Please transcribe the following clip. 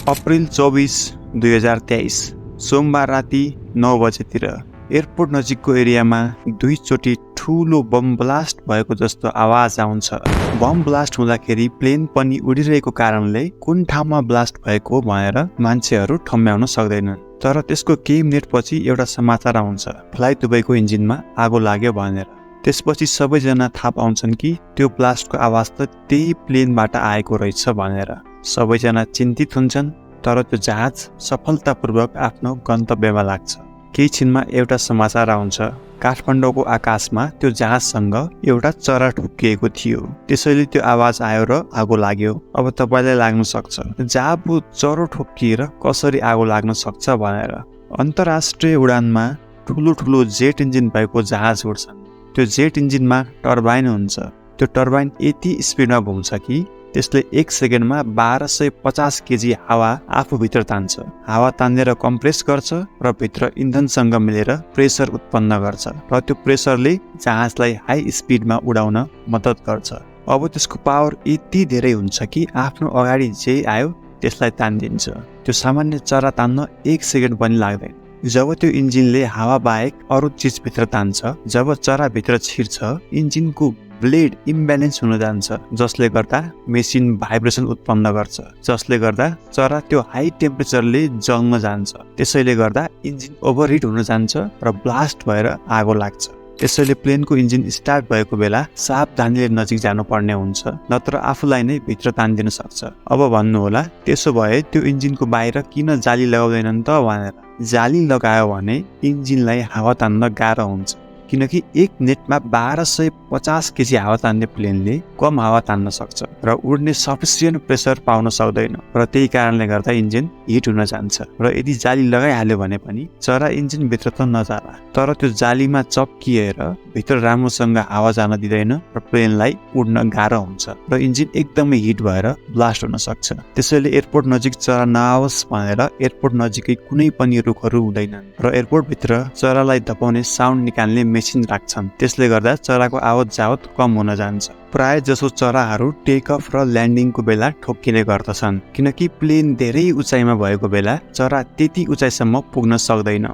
April 24, 2023 सोमबार राति 9 बजेतिर एयरपोर्ट नजिकको एरियामा दुईचोटि ठूलो बम ब्लास्ट भएको जस्तो आवाज आउँछ। बम ब्लास्ट हुँदाखेरि प्लेन पनि उडिरहेको कारणले कुन ठाउँमा ब्लास्ट भएको भनेर मान्छेहरू ठम्ब्याउन सक्दैनन्। तर त्यसको केही मिनेटपछि एउटा समाचार आउँछ, फ्लाइदुबईको इन्जिनमा आगो लाग्यो भनेर। त्यसपछि सबैजना थाहा पाउँछन् कि त्यो ब्लास्टको आवाज त त्यही प्लेनबाट आएको रहेछ भनेर। सबैजना चिन्तित हुन्छन्, तर त्यो जहाज सफलतापूर्वक आफ्नो गन्तव्यमा लाग्छ। केही छिनमा एउटा समाचार आउँछ, काठमाडौँको आकाशमा त्यो जहाजसँग एउटा चरा ठोकिएको थियो। त्यसैले त्यो आवाज आयो र आगो लाग्यो। अब तपाईलाई लाग्न सक्छ, जहाँ चरो ठोकिएर कसरी आगो लाग्न सक्छ भनेर। अन्तर्राष्ट्रिय उडानमा ठुलो ठुलो जेट इन्जिन भएको जहाज उड्छन्। त्यो जेट इन्जिनमा टर्बाइन हुन्छ। त्यो टर्बाइन यति स्पिडमा घुम्छ कि त्यसले 1 सेकेन्डमा 1250 केजी हावा आफूभित्र तान्छ। हावा तानेर कम्प्रेस गर्छ र भित्र इन्धनसँग मिलेर प्रेसर उत्पन्न गर्छ र त्यो प्रेसरले जहाजलाई हाई स्पिडमा उडाउन मद्दत गर्छ। अब त्यसको पावर यति धेरै हुन्छ कि आफ्नो अगाडि जे आयो त्यसलाई तानिदिन्छ। त्यो सामान्य चरा तान्न 1 सेकेन्ड पनि लाग्दैन। जब त्यो इन्जिनले हावा बाहेक अरू चिज भित्र तान्छ, जब चरा भित्र छिर्छ, इन्जिनको ब्लेड इम्ब्यालेन्स हुन जान्छ, जसले गर्दा मेसिन भाइब्रेसन उत्पन्न गर्छ, जसले गर्दा चरा त्यो हाई टेम्परेचरले जल्न जान्छ। त्यसैले गर्दा इन्जिन ओभरहिट हुन जान्छ र ब्लास्ट भएर आगो लाग्छ। त्यसैले प्लेनको इन्जिन स्टार्ट भएको बेला सावधानीले नजिक जानुपर्ने हुन्छ, नत्र आफूलाई नै भित्र तानिदिन सक्छ। अब भन्नुहोला, त्यसो भए त्यो इन्जिनको बाहिर किन जाली लगाउँदैनन् त भनेर। जाली लगायो भने इन्जिनलाई हावा तान्न गाह्रो हुन्छ, किनकि 1 मिनेटमा 1250 केजी हावा तान्ने प्लेनले कम हावा तान्न सक्छ र उड्ने सफिसियन्ट प्रेसर पाउन सक्दैन र त्यही कारणले गर्दा इन्जिन हिट हुन जान्छ। र यदि जाली लगाइहाल्यो भने पनि चरा इन्जिन भित्र त नजाला, तर त्यो जालीमा चप्किएर भित्र राम्रोसँग हावा जान दिँदैन र प्लेनलाई उड्न गाह्रो हुन्छ र इन्जिन एकदमै हिट भएर ब्लास्ट हुन सक्छ। त्यसैले एयरपोर्ट नजिक चरा नआओस् भनेर एयरपोर्ट नजिकै कुनै पनि रुखहरू हुँदैनन् र एयरपोर्ट भित्र चरालाई धपाउने साउन्ड निकाल्ने मेसिन राख्छन्। त्यसले गर्दा चराको आवत जावत कम हुन जान्छ। प्राय जसो चराहरू टेकअफ र ल्यान्डिङको बेला ठोक्किने गर्दछन्, किनकि प्लेन धेरै उचाइमा भएको बेला चरा त्यति उचाइसम्म पुग्न सक्दैन।